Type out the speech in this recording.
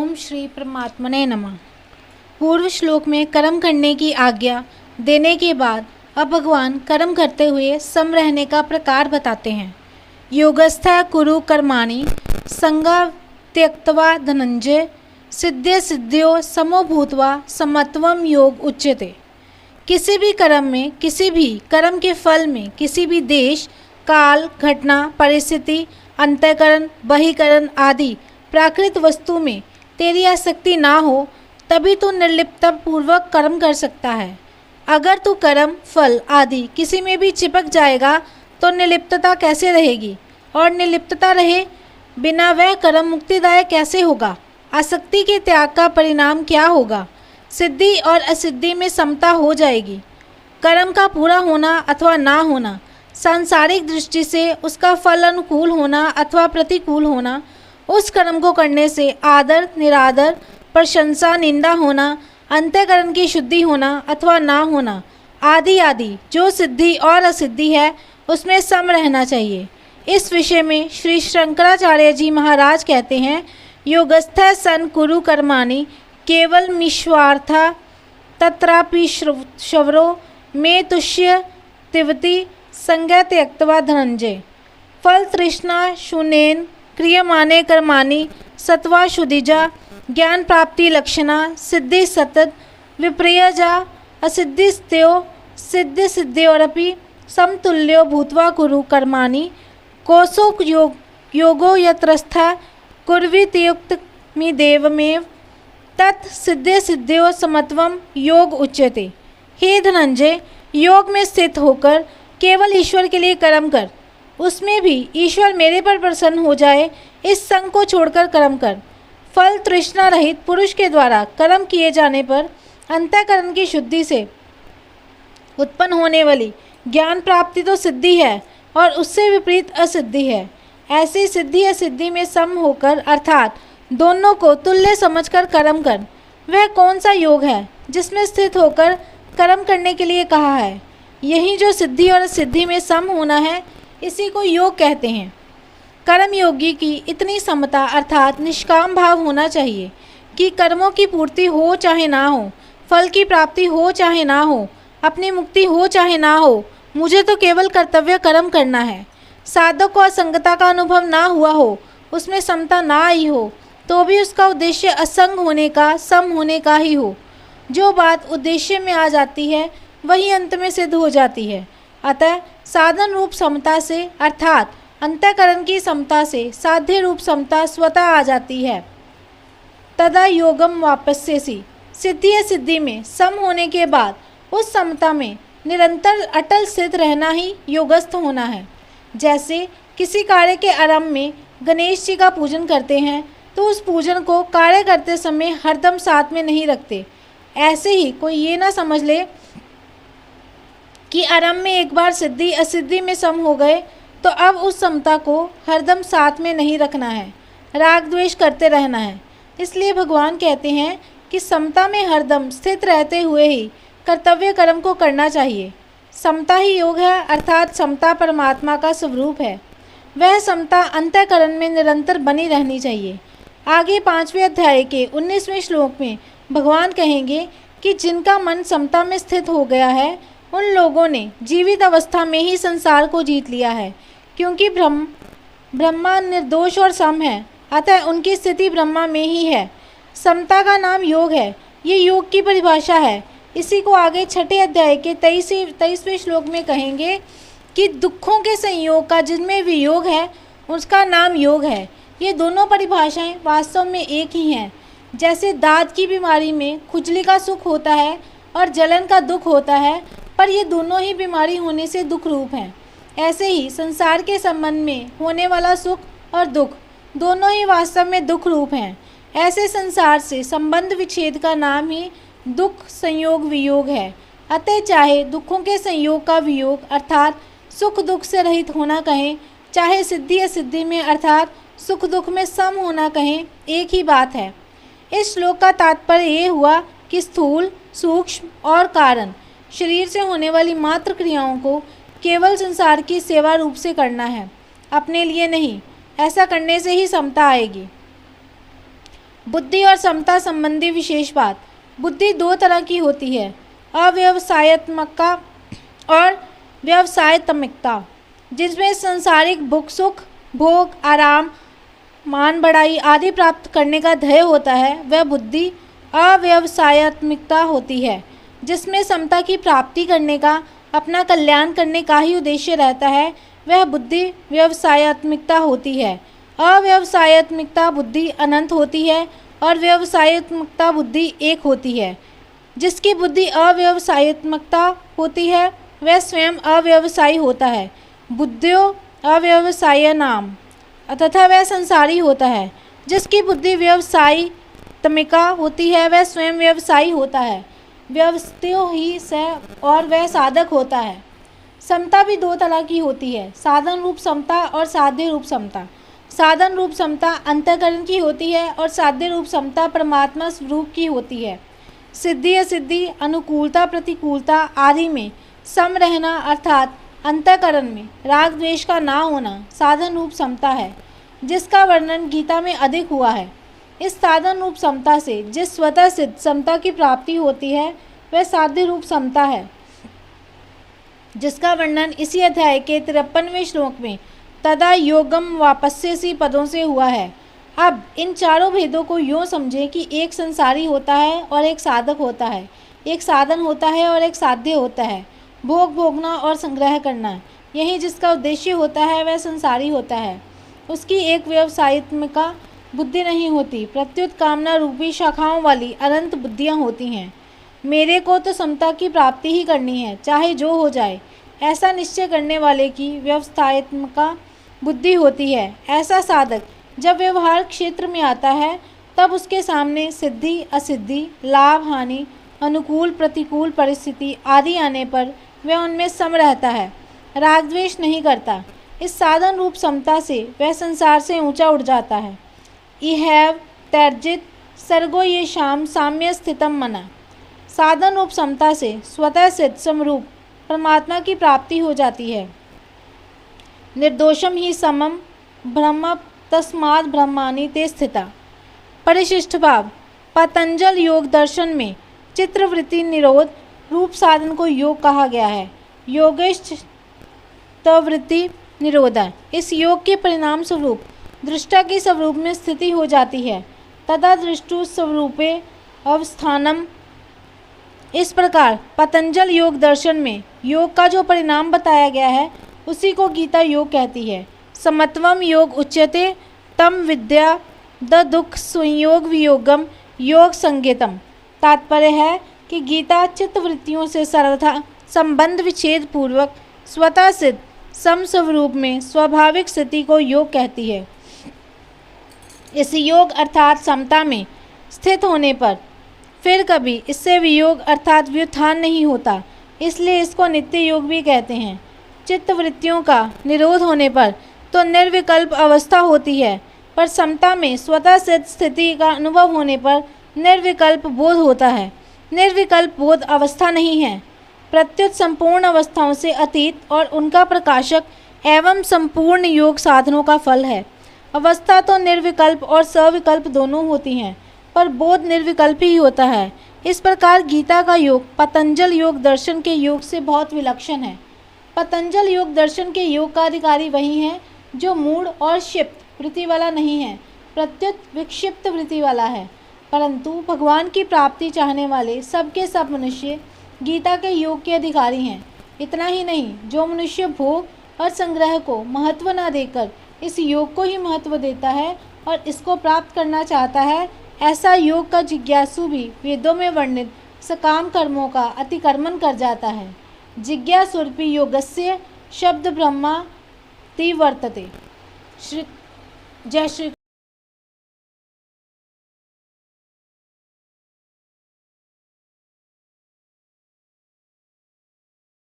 ओम श्री परमात्मने नमः। पूर्व श्लोक में कर्म करने की आज्ञा देने के बाद अब भगवान कर्म करते हुए सम रहने का प्रकार बताते हैं। योगस्थ कुरु कर्माणि संगा त्यक्त्वा धनंजय सिद्धे सिद्ध्यो समो भूत्वा समत्वम योग उच्यते। किसी भी कर्म में, किसी भी कर्म के फल में, किसी भी देश, काल, घटना, परिस्थिति, अंतःकरण, बहिकरण आदि प्राकृत वस्तु में तेरी आसक्ति ना हो, तभी तू निर्लिप्तता पूर्वक कर्म कर सकता है। अगर तू कर्म, फल आदि किसी में भी चिपक जाएगा तो निर्लिप्तता कैसे रहेगी, और निर्लिप्तता रहे बिना वह कर्म मुक्तिदायक कैसे होगा। आसक्ति के त्याग का परिणाम क्या होगा। सिद्धि और असिद्धि में समता हो जाएगी। कर्म का पूरा होना अथवा ना होना, सांसारिक दृष्टि से उसका फल अनुकूल होना अथवा प्रतिकूल होना, उस कर्म को करने से आदर, निरादर, प्रशंसा, निंदा होना, अंतःकरण की शुद्धि होना अथवा ना होना आदि आदि जो सिद्धि और असिद्धि है उसमें सम रहना चाहिए। इस विषय में श्री शंकराचार्य जी महाराज कहते हैं, योगस्थ सन कुरु कर्माणि केवल मिश्वार्था तत्रापि शवरो मे तुष्य तिवति संज्ञा त्यक्त्वा धनंजय। फल तृष्णा शून्येन क्रियमाणे कर्माणि सत्वा शुद्धिजा ज्ञान प्राप्ति लक्षणा सिद्धि सतत विप्रियजा असिद्धिस्त्यो सिद्धि सिद्ध्योरपि समतुल्यो भूत्वा कुरु कर्माणि कोसो योगो यत्रस्था कुर्वीतयुक्तमिदेवमेव तत् सिद्धे सिद्ध्यो समत्वम योग उच्यते। हे धनंजय, योग में स्थित होकर केवल ईश्वर के लिए कर्म कर, उसमें भी ईश्वर मेरे पर प्रसन्न हो जाए, इस संग को छोड़कर कर्म कर। फल तृष्णा रहित पुरुष के द्वारा कर्म किए जाने पर अंतःकरण की शुद्धि से उत्पन्न होने वाली ज्ञान प्राप्ति तो सिद्धि है और उससे विपरीत असिद्धि है। ऐसी सिद्धि असिद्धि में सम होकर अर्थात दोनों को तुल्य समझकर कर्म कर। वह कौन सा योग है जिसमें स्थित होकर कर्म करने के लिए कहा है। यही जो सिद्धि और असिद्धि में सम होना है, इसी को योग कहते हैं। कर्म योगी की इतनी समता अर्थात निष्काम भाव होना चाहिए कि कर्मों की पूर्ति हो चाहे ना हो, फल की प्राप्ति हो चाहे ना हो, अपनी मुक्ति हो चाहे ना हो, मुझे तो केवल कर्तव्य कर्म करना है। साधक को असंगता का अनुभव ना हुआ हो, उसमें समता ना आई हो, तो भी उसका उद्देश्य असंग होने का, सम होने का ही हो। जो बात उद्देश्य में आ जाती है वही अंत में सिद्ध हो जाती है। अतः साधन रूप समता से अर्थात अंतःकरण की समता से साध्य रूप समता स्वतः आ जाती है। तदा योगम वापस्यसि। सिद्धि या सिद्धि में सम होने के बाद उस समता में निरंतर अटल स्थित रहना ही योगस्थ होना है। जैसे किसी कार्य के आरंभ में गणेश जी का पूजन करते हैं तो उस पूजन को कार्य करते समय हरदम साथ में नहीं रखते। ऐसे ही कोई ये ना समझ ले कि आरंभ में एक बार सिद्धि असिद्धि में सम हो गए तो अब उस समता को हरदम साथ में नहीं रखना है, राग द्वेष करते रहना है। इसलिए भगवान कहते हैं कि समता में हरदम स्थित रहते हुए ही कर्तव्य कर्म को करना चाहिए। समता ही योग है अर्थात समता परमात्मा का स्वरूप है। वह समता अंतःकरण में निरंतर बनी रहनी चाहिए। आगे 5वें अध्याय के 19वें श्लोक में भगवान कहेंगे कि जिनका मन समता में स्थित हो गया है उन लोगों ने जीवित अवस्था में ही संसार को जीत लिया है, क्योंकि ब्रह्मा निर्दोष और सम है, अतः उनकी स्थिति ब्रह्मा में ही है। समता का नाम योग है। ये योग की परिभाषा है। इसी को आगे 6ठे अध्याय के 23वें श्लोक में कहेंगे कि दुखों के संयोग का जिनमें वियोग है उसका नाम योग है। ये दोनों परिभाषाएं वास्तव में एक ही हैं। जैसे दांत की बीमारी में खुजली का सुख होता है और जलन का दुख होता है, पर ये दोनों ही बीमारी होने से दुख रूप हैं। ऐसे ही संसार के संबंध में होने वाला सुख और दुख दोनों ही वास्तव में दुख रूप हैं। ऐसे संसार से संबंध विच्छेद का नाम ही दुख संयोग वियोग है। अतः चाहे दुखों के संयोग का वियोग अर्थात सुख दुख से रहित होना कहें, चाहे सिद्धि असिद्धि में अर्थात सुख दुख में सम होना कहें, एक ही बात है। इस श्लोक का तात्पर्य ये हुआ कि स्थूल, सूक्ष्म और कारण शरीर से होने वाली मात्र क्रियाओं को केवल संसार की सेवा रूप से करना है, अपने लिए नहीं। ऐसा करने से ही समता आएगी। बुद्धि और समता संबंधी विशेष बात। बुद्धि दो तरह की होती है, अव्यवसायत्मकता और व्यवसायत्मकता, जिसमें सांसारिक सुख, भोग, आराम, मान बढ़ाई आदि प्राप्त करने का ध्येय होता है, वह बुद्धि अव्यवसायत्मकता होती है। जिसमें समता की प्राप्ति करने का, अपना कल्याण करने का ही उद्देश्य रहता है, वह बुद्धि व्यवसायत्मकता होती है। अव्यवसायत्मकता बुद्धि अनंत होती है और व्यवसायत्मकता बुद्धि एक होती है। जिसकी बुद्धि अव्यवसायत्मकता होती है वह स्वयं अव्यवसायी होता है, बुद्धियो अव्यवसाय नाम, तथा वह संसारी होता है। जिसकी बुद्धि व्यवसायत्मिका होती है वह स्वयं व्यवसायी होता है, व्यवसायो ही स, और वह साधक होता है। समता भी दो तरह की होती है, साधन रूप समता और साध्य रूप समता। साधन रूप समता अंतःकरण की होती है और साध्य रूप समता परमात्मा स्वरूप की होती है। सिद्धि असिद्धि, अनुकूलता प्रतिकूलता आदि में सम रहना अर्थात अंतःकरण में राग द्वेष का ना होना साधन रूप समता है, जिसका वर्णन गीता में अधिक हुआ है। इस साधन रूप समता से जिस स्वतः सिद्ध समता की प्राप्ति होती है वह साध्य रूप समता है, जिसका वर्णन इसी अध्याय के 53वें श्लोक में तदा योगम वापस्यसी पदों से हुआ है। अब इन चारों भेदों को यूँ समझें कि एक संसारी होता है और एक साधक होता है, एक साधन होता है और एक साध्य होता है। भोग भोगना और संग्रह करना, यही जिसका उद्देश्य होता है वह संसारी होता है। उसकी एक व्यवसायत्मिका बुद्धि नहीं होती, प्रत्युत कामना रूपी शाखाओं वाली अनंत बुद्धियाँ होती हैं। मेरे को तो समता की प्राप्ति ही करनी है, चाहे जो हो जाए, ऐसा निश्चय करने वाले की व्यवसायत्मिका बुद्धि होती है। ऐसा साधक जब व्यवहार क्षेत्र में आता है तब उसके सामने सिद्धि असिद्धि, लाभ हानि, अनुकूल प्रतिकूल परिस्थिति आदि आने पर वह उनमें सम रहता है, राग द्वेष नहीं करता। इस साधन रूप समता से वह संसार से ऊंचा उठ जाता है। इहैव त्यजित सर्गो ये शाम साम्य स्थितम मना। साधन रूप समता से स्वतः सिद्ध समरूप परमात्मा की प्राप्ति हो जाती है। निर्दोषम ही समम ब्रह्म तस्मात् ब्रह्मानि ते स्थिता। परिशिष्ट भाव। पतंजल योग दर्शन में चित्रवृत्ति निरोध रूप साधन को योग कहा गया है। योगेश्चवृत्ति निरोधा, इस योग के परिणाम स्वरूप दृष्टा की स्वरूप में स्थिति हो जाती है, तथा दृष्टु स्वरूपे अवस्थानम। इस प्रकार पतंजल योग दर्शन में योग का जो परिणाम बताया गया है उसी को गीता योग कहती है। समत्वम योग उच्यते तम विद्या द दुख संयोग वियोगम योग संगीतम। तात्पर्य है कि गीता चित्तवृत्तियों से सर्वथा संबंध विच्छेद पूर्वक स्वतः सिद्ध समस्वरूप में स्वाभाविक स्थिति को योग कहती है। इस योग अर्थात समता में स्थित होने पर फिर कभी इससे वियोग अर्थात व्युत्थान नहीं होता, इसलिए इसको नित्य योग भी कहते हैं। चित्तवृत्तियों का निरोध होने पर तो निर्विकल्प अवस्था होती है, पर समता में स्वतः सिद्ध स्थिति का अनुभव होने पर निर्विकल्प बोध होता है। निर्विकल्प बोध अवस्था नहीं है, प्रत्युत संपूर्ण अवस्थाओं से अतीत और उनका प्रकाशक एवं संपूर्ण योग साधनों का फल है। अवस्था तो निर्विकल्प और सविकल्प दोनों होती हैं, पर बोध निर्विकल्प ही होता है। इस प्रकार गीता का योग पतंजल योग दर्शन के योग से बहुत विलक्षण है। पतंजल योग दर्शन के योग का अधिकारी वही है जो मूढ़ और क्षिप्त वृत्ति वाला नहीं है, प्रत्युत विक्षिप्त वृत्ति वाला है। परंतु भगवान की प्राप्ति चाहने वाले सबके सब मनुष्य गीता के योग के अधिकारी हैं। इतना ही नहीं, जो मनुष्य भोग और संग्रह को महत्व न देकर इस योग को ही महत्व देता है और इसको प्राप्त करना चाहता है, ऐसा योग का जिज्ञासु भी वेदों में वर्णित सकाम कर्मों का अतिक्रमण कर जाता है। जिज्ञासुरपि योगस्य शब्द ब्रह्मा तिवर्तते। जय श्री